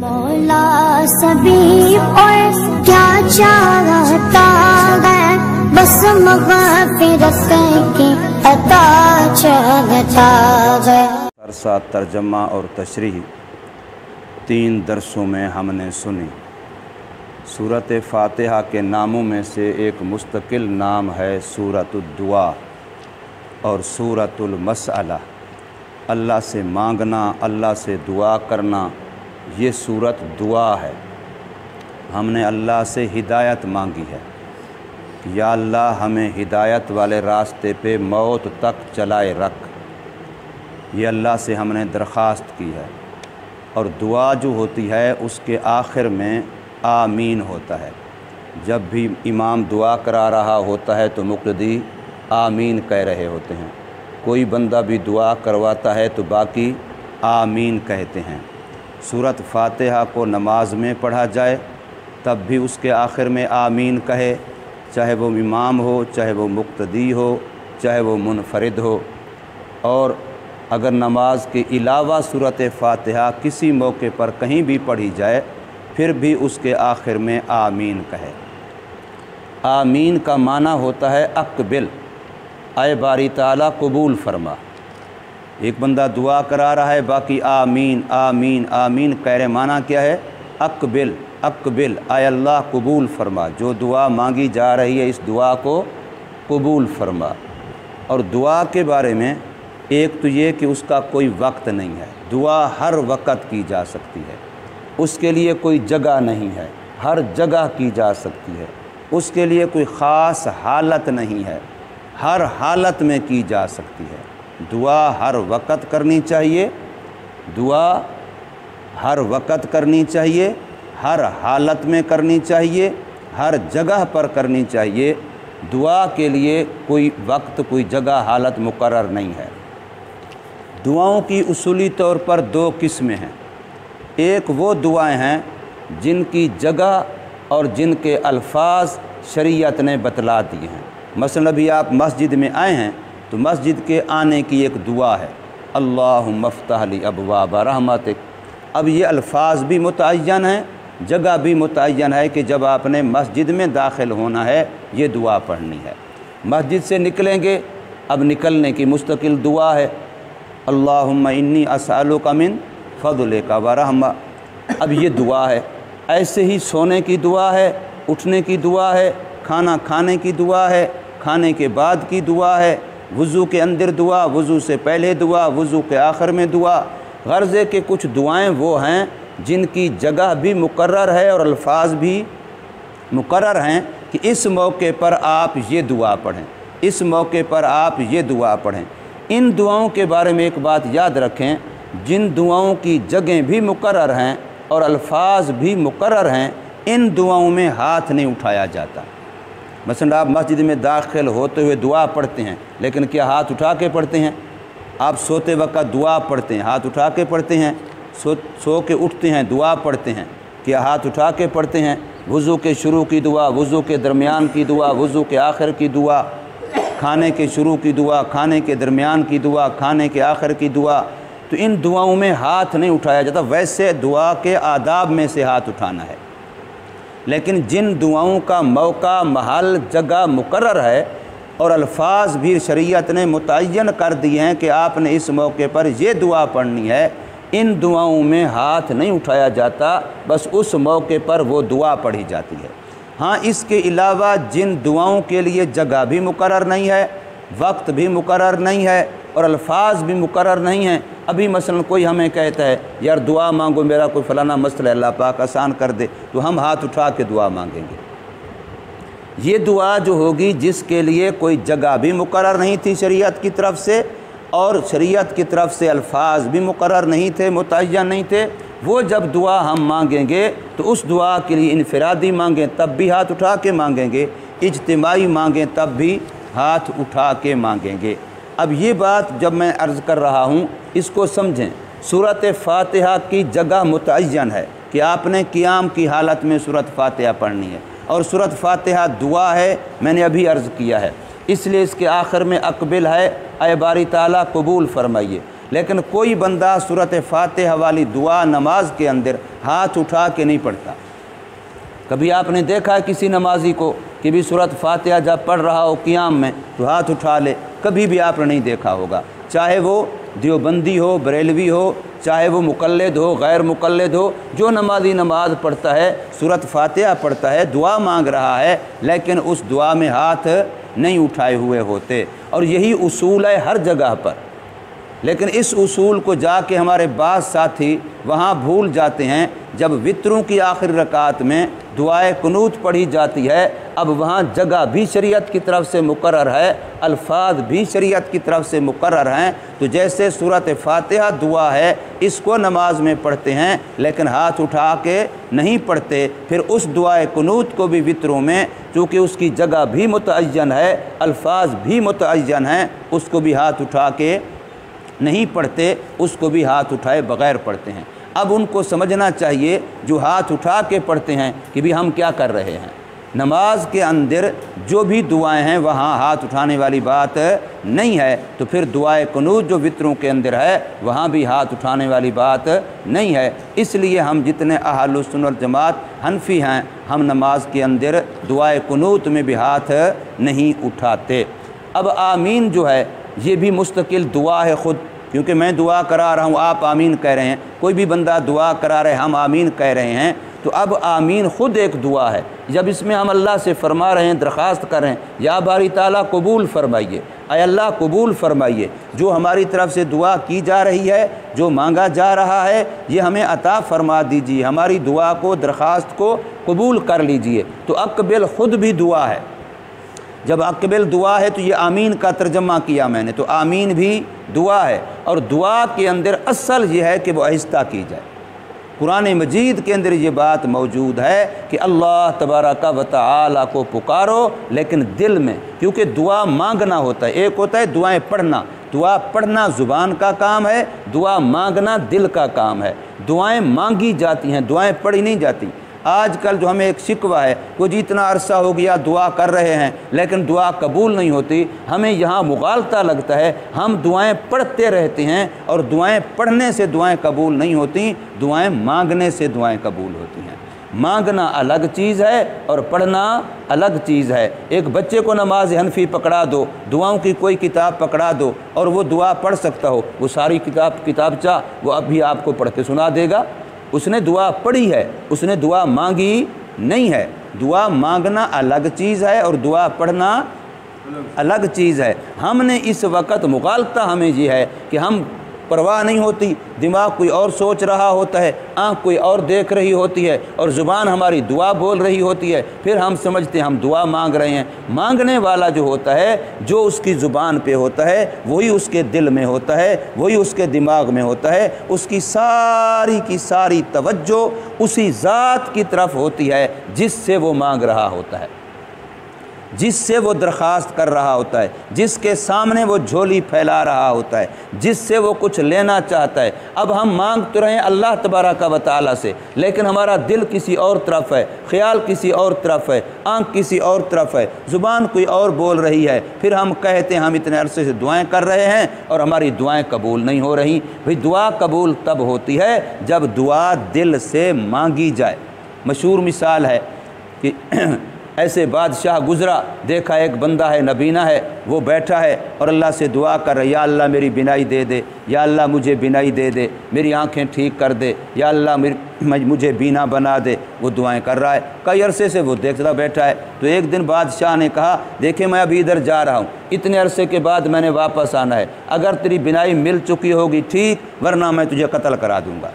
मौला सभी और क्या चाहता है, बस मग़फ़िरत की अता चाहता है। अरसा तर्जमा और तशरीह 3 दरसों में हमने सुनी। सूरत फ़ातिहा के नामों में से एक मुस्तकिल नाम है सूरतुद्दुआ और सूरतुल मसअला। अल्लाह से मांगना, अल्लाह से दुआ करना, ये सूरत दुआ है। हमने अल्लाह से हिदायत मांगी है, या अल्लाह हमें हिदायत वाले रास्ते पे मौत तक चलाए रख। ये अल्लाह से हमने दरख्वास्त की है। और दुआ जो होती है उसके आखिर में आमीन होता है। जब भी इमाम दुआ करा रहा होता है तो मुक़्तदी आमीन कह रहे होते हैं। कोई बंदा भी दुआ करवाता है तो बाकी आमीन कहते हैं। सूरत फ़ातिहा को नमाज में पढ़ा जाए तब भी उसके आखिर में आमीन कहे, चाहे वो इमाम हो, चाहे वो मुक़्तदी हो, चाहे वो मुनफरिद हो। और अगर नमाज के अलावा सूरत फ़ातिहा किसी मौके पर कहीं भी पढ़ी जाए फिर भी उसके आखिर में आमीन कहे। आमीन का माना होता है अक़बिल, आए बारी ताला कबूल फरमा। एक बंदा दुआ करा रहा है, बाकी आमीन आमीन आमीन कह रहे, माना क्या है? अक़बिल अक़बिल, आए अल्लाह कबूल फरमा। जो दुआ मांगी जा रही है इस दुआ को कबूल फरमा। और दुआ के बारे में एक तो ये कि उसका कोई वक्त नहीं है। दुआ हर वक्त की जा सकती है, उसके लिए कोई जगह नहीं है, हर जगह की जा सकती है। उसके लिए कोई ख़ास हालत नहीं है, हर हालत में की जा सकती है। दुआ हर वक्त करनी चाहिए, दुआ हर वक्त करनी चाहिए, हर हालत में करनी चाहिए, हर जगह पर करनी चाहिए। दुआ के लिए कोई वक्त, कोई जगह, हालत मुकर्रर नहीं है। दुआओं की उसूली तौर पर 2 किस्में हैं। एक वो दुआएं हैं जिनकी जगह और जिनके अल्फाज शरीयत ने बतला दिए हैं। मसलन अभी आप मस्जिद में आए हैं तो मस्जिद के आने की एक दुआ है, अल्लाहुम्मा फ़्तह ली अबवाब रहमतिक। अब ये अल्फाज भी मुतअय्यन हैं, जगह भी मुतअय्यन है कि जब आपने मस्जिद में दाखिल होना है ये दुआ पढ़नी है। मस्जिद से निकलेंगे, अब निकलने की मुस्तकिल दुआ है, अल्लाहुम्मा इन्नी असअलुका मिन फ़ज़लिका व रहमा। अब ये दुआ है। ऐसे ही सोने की दुआ है, उठने की दुआ है, खाना खाने की दुआ है, खाने के बाद की दुआ है, वज़ू के अंदर दुआ, वज़ू से पहले दुआ, वज़ू के आखिर में दुआ। गर्ज़े के कुछ दुआएं वो हैं जिनकी जगह भी मुकर्रर है और अल्फाज भी मुकर्रर हैं कि इस मौके पर आप ये दुआ पढ़ें, इस मौके पर आप ये दुआ पढ़ें। इन दुआओं के बारे में एक बात याद रखें, जिन दुआओं की जगह भी मुकर्रर हैं और अल्फाज भी मुकर्रर हैं, इन दुआओं में हाथ नहीं उठाया जाता। मसलन आप मस्जिद में दाखिल होते हुए दुआ पढ़ते हैं, लेकिन क्या हाथ उठा के पढ़ते हैं? आप सोते वक्त दुआ पढ़ते हैं, हाथ उठा के पढ़ते हैं? सो के उठते हैं, दुआ पढ़ते हैं, क्या हाथ उठा के पढ़ते हैं? वज़ू के शुरू की दुआ, वज़ू के दरमियान की दुआ, वज़ू के आखिर की दुआ, खाने के शुरू की दुआ, खाने के दरमियान की दुआ, खाने के आखिर की दुआ। तो इन दुआओं में हाथ नहीं उठाया जाता। वैसे दुआ के आदाब में से हाथ उठाना है, लेकिन जिन दुआओं का मौका, महल, जगह मुकर्रर है और अल्फाज भी शरीयत ने मुतअय्यन कर दिए हैं कि आपने इस मौके पर ये दुआ पढ़नी है, इन दुआओं में हाथ नहीं उठाया जाता, बस उस मौके पर वो दुआ पढ़ी जाती है। हाँ, इसके अलावा जिन दुआओं के लिए जगह भी मुकर्रर नहीं है, वक्त भी मुकर्रर नहीं है और अल्फाज भी मुकर्रर नहीं हैं। अभी मसलन कोई हमें कहता है यार दुआ मांगो, मेरा कोई फ़लाना मसला है, अल्लाह पाक आसान कर दे, तो हम हाथ उठा के दुआ मांगेंगे। ये दुआ जो होगी जिसके लिए कोई जगह भी मुकर्रर नहीं थी शरीयत की तरफ से और शरीयत की तरफ से अल्फाज भी मुकर्रर नहीं थे, मुतअय्यन नहीं थे, वो जब दुआ हम मांगेंगे तो उस दुआ के लिए इनफरादी मांगें तब भी हाथ उठा के मांगेंगे, इज्तिमाई मांगें तब भी हाथ उठा के मांगेंगे। अब ये बात जब मैं अर्ज़ कर रहा हूँ इसको समझें। सूरत फ़ातिहा की जगह मुतअय्यन है कि आपने क़ियाम की हालत में सूरत फ़ातिहा पढ़नी है और सूरत फ़ातिहा दुआ है, मैंने अभी अर्ज़ किया है, इसलिए इसके आखिर में अक़बिल है, ऐ बारी ताला कबूल फरमाइए। लेकिन कोई बंदा सूरत फातिहा वाली दुआ नमाज के अंदर हाथ उठा के नहीं पढ़ता। कभी आपने देखा है किसी नमाजी को कि भी सूरत फातिहा जब पढ़ रहा हो क़ियाम में तो हाथ उठा ले? कभी भी आपने नहीं देखा होगा। चाहे वो देवबंदी हो, बरेलवी हो, चाहे वो मुक़ल्लिद हो, गैर मुक़ल्लिद हो, जो नमाजी नमाज पढ़ता है, सूरत फातिहा पढ़ता है, दुआ मांग रहा है, लेकिन उस दुआ में हाथ नहीं उठाए हुए होते। और यही उसूल है हर जगह पर। लेकिन इस उसूल को जाके हमारे बाज़ साथी वहाँ भूल जाते हैं। जब वित्रों की आखिरी रकात में दुआए कुनूत पढ़ी जाती है, अब वहाँ जगह भी शरीयत की तरफ से मुकर्रर है, अल्फाज भी शरीयत की तरफ से मुकर्रर हैं। तो जैसे सूरत फातिहा दुआ है, इसको नमाज में पढ़ते हैं लेकिन हाथ उठा के नहीं पढ़ते, फिर उस दुआए कुनूत को भी वित्रों में, चूँकि उसकी जगह भी मुतअय्यन है, अल्फाज भी मुतअय्यन हैं, उसको भी हाथ उठा के नहीं पढ़ते, उसको भी हाथ उठाए बग़ैर पढ़ते हैं। अब उनको समझना चाहिए जो हाथ उठा के पढ़ते हैं कि भी हम क्या कर रहे हैं। नमाज के अंदर जो भी दुआएं हैं वहाँ हाथ उठाने वाली बात नहीं है, तो फिर दुआए कुनूत जो वित्रों के अंदर है वहाँ भी हाथ उठाने वाली बात नहीं है। इसलिए हम जितने अहलुस सुन्नत वल जमात हनफी हैं, हम नमाज के अंदर दुआए कुनूत में भी हाथ नहीं उठाते। अब आमीन जो है ये भी मुस्तकिल दुआ है ख़ुद, क्योंकि मैं दुआ करा रहा हूँ, आप आमीन कह रहे हैं, कोई भी बंदा दुआ करा रहे हम आमीन कह रहे हैं, तो अब आमीन ख़ुद एक दुआ है। जब इसमें हम अल्लाह से फरमा रहे हैं, दरख्वास्त कर रहे हैं, या बारी ताला कबूल फरमाइए, अय अल्लाह कबूल फरमाइए, जो हमारी तरफ से दुआ की जा रही है, जो मांगा जा रहा है, ये हमें अता फरमा दीजिए, हमारी दुआ को, दरख्वास्त को कबूल कर लीजिए। तो अक़बिल ख़ुद भी दुआ है। जब अक़बिल दुआ है तो ये आमीन का तर्जमा किया मैंने, तो आमीन भी दुआ है। और दुआ के अंदर असल ये है कि वो आहिस्ता की जाए। कुरान मजीद के अंदर ये बात मौजूद है कि अल्लाह तबारक व तआला को पुकारो, लेकिन दिल में, क्योंकि दुआ मांगना होता है, एक होता है दुआएं पढ़ना, दुआ पढ़ना ज़ुबान का काम है, दुआ मांगना दिल का काम है। दुआएं मांगी जाती हैं, दुआएं पढ़ी नहीं जाती। आजकल जो हमें एक शिकवा है, वो जितना अरसा हो गया दुआ कर रहे हैं लेकिन दुआ कबूल नहीं होती, हमें यहाँ मुगालता लगता है। हम दुआएं पढ़ते रहते हैं और दुआएं पढ़ने से दुआएं कबूल नहीं होती, दुआएं मांगने से दुआएं कबूल होती हैं। मांगना अलग चीज़ है और पढ़ना अलग चीज़ है। एक बच्चे को नमाज हनफी पकड़ा दो, दुआओं की कोई किताब पकड़ा दो और वो दुआ पढ़ सकता हो, वो सारी किताबचा वो अभी आपको पढ़ के सुना देगा। उसने दुआ पढ़ी है, उसने दुआ मांगी नहीं है। दुआ मांगना अलग चीज़ है और दुआ पढ़ना अलग चीज़ है। हमने इस वक्त मुगालता हमें ये है कि हम परवाह नहीं होती, दिमाग कोई और सोच रहा होता है, आँख कोई और देख रही होती है और ज़ुबान हमारी दुआ बोल रही होती है, फिर हम समझते हैं हम दुआ मांग रहे हैं। मांगने वाला जो होता है, जो उसकी ज़ुबान पे होता है, वही उसके दिल में होता है, वही उसके दिमाग में होता है। उसकी सारी की सारी तवज्जो उसी ज़ात की तरफ होती है जिससे वो मांग रहा होता है, जिससे वो दरख्वास्त कर रहा होता है, जिसके सामने वो झोली फैला रहा होता है, जिससे वो कुछ लेना चाहता है। अब हम मांग तो रहे हैं अल्लाह तबारक व तआला से, लेकिन हमारा दिल किसी और तरफ है, ख्याल किसी और तरफ है, आँख किसी और तरफ है, ज़ुबान कोई और बोल रही है। फिर हम कहते हैं हम इतने अरसे से दुआएं कर रहे हैं और हमारी दुआएं कबूल नहीं हो रही। भाई दुआ कबूल तब होती है जब दुआ दिल से मांगी जाए। मशहूर मिसाल है कि ऐसे बादशाह गुज़रा, देखा एक बंदा है, नबीना है, वो बैठा है और अल्लाह से दुआ कर रहा है, या अल्लाह मेरी बिनाई दे दे, या अल्लाह मुझे बिनाई दे दे, मेरी आंखें ठीक कर दे, या अल्लाह मुझे बीना बना दे। वो दुआएं कर रहा है, कई अरसे से वो देखता बैठा है। तो एक दिन बादशाह ने कहा, देखे मैं अभी इधर जा रहा हूँ, इतने अरसे के बाद मैंने वापस आना है, अगर तेरी बिनाई मिल चुकी होगी ठीक, वरना मैं तुझे कत्ल करा दूँगा,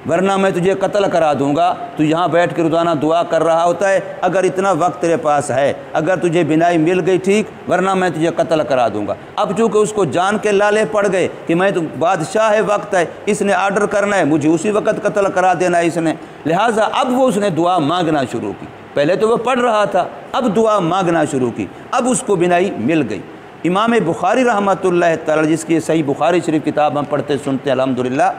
वरना मैं तुझे कत्ल करा दूंगा। तू यहाँ बैठ कर रोज़ाना दुआ कर रहा होता है, अगर इतना वक्त तेरे पास है, अगर तुझे बिनाई मिल गई ठीक, वरना मैं तुझे कत्ल करा दूंगा। अब चूँकि उसको जान के लाले पड़ गए कि मैं तो बादशाह है, वक्त है, इसने आर्डर करना है, मुझे उसी वक्त कत्ल करा देना है इसने, लिहाजा अब वो उसने दुआ मांगना शुरू की। पहले तो वो पढ़ रहा था, अब दुआ मांगना शुरू की, अब उसको बिनाई मिल गई। इमाम बुखारी रहमतुल्लाह तआला, जिसकी सही बुखारी शरीफ किताब हम पढ़ते सुनते अल्हम्दुलिल्लाह,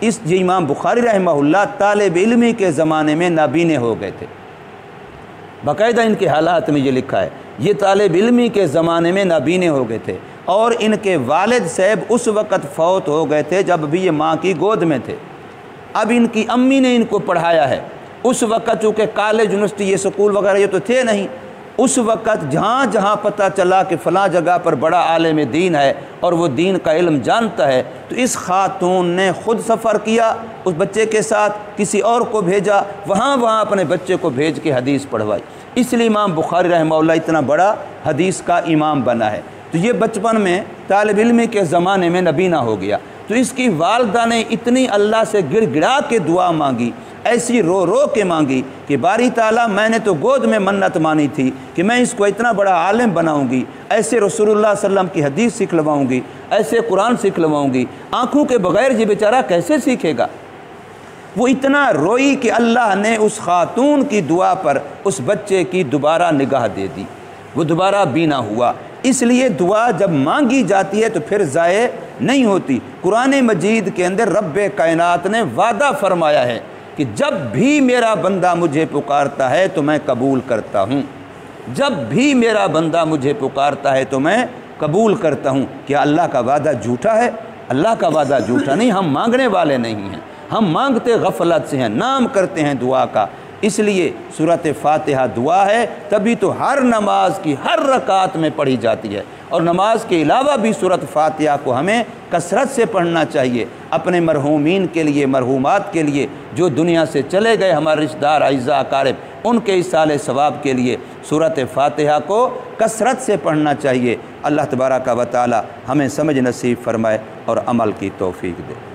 ये इमाम बुखारी रहमहुल्लाह तालिब इल्मी के ज़माने में नाबीने हो गए थे। बाकायदा इनके हालात में ये लिखा है, ये तालिब इल्मी के ज़माने में नाबीने हो गए थे। और इनके वालिद साहब उस वक़्त फ़ौत हो गए थे जब भी ये माँ की गोद में थे। अब इनकी अम्मी ने इनको पढ़ाया है। उस वक़्त चूँकि कॉलेज यूनिवर्सिटी ये स्कूल वगैरह ये तो थे नहीं, उस वक़्त जहाँ जहाँ पता चला कि फ़लाँ जगह पर बड़ा आलिम दीन है और वो दीन का इल्म जानता है, तो इस खातून ने ख़ुद सफ़र किया, उस बच्चे के साथ किसी और को भेजा, वहाँ अपने बच्चे को भेज के हदीस पढ़वाई। इसलिए इमाम बुखारी रहमहुल्लाह इतना बड़ा हदीस का इमाम बना है। तो ये बचपन में तालिब इल्म के ज़माने में नबीना हो गया। तो इसकी वालदा ने इतनी अल्लाह से गिड़गिड़ा के दुआ मांगी, ऐसी रो रो के मांगी कि बारी ताला मैंने तो गोद में मन्नत मानी थी कि मैं इसको इतना बड़ा आलिम बनाऊंगी, ऐसे रसूलुल्लाह सल्लल्लाहु अलैहि वसल्लम की हदीस सिखलवाऊंगी, ऐसे कुरान सिखलवाऊंगी। आँखों के बग़ैर ये बेचारा कैसे सीखेगा। वो इतना रोई कि अल्लाह ने उस खातून की दुआ पर उस बच्चे की दोबारा निगाह दे दी, वो दोबारा बीना हुआ। इसलिए दुआ जब मांगी जाती है तो फिर ज़ाये नहीं होती। कुरान मजीद के अंदर रब्बे कायनात ने वादा फरमाया है कि जब भी मेरा बंदा मुझे पुकारता है तो मैं कबूल करता हूँ, जब भी मेरा बंदा मुझे पुकारता है तो मैं कबूल करता हूँ। क्या अल्लाह का वादा झूठा है? अल्लाह का वादा झूठा नहीं। हम मांगने वाले नहीं हैं, हम मांगते गफलत से हैं, नाम करते हैं दुआ का। इसलिए सूरत फातिहा दुआ है, तभी तो हर नमाज की हर रकात में पढ़ी जाती है। और नमाज के अलावा भी सूरत फातिहा को हमें कसरत से पढ़ना चाहिए, अपने मरहूमीन के लिए, मरहूमात के लिए, जो दुनिया से चले गए हमारे रिश्तेदार अज़ा अकारिब, उनके इसाले सवाब के लिए सूरत फातिहा को कसरत से पढ़ना चाहिए। अल्लाह तबारक व तआला हमें समझ नसीब फरमाए और अमल की तौफीक दे।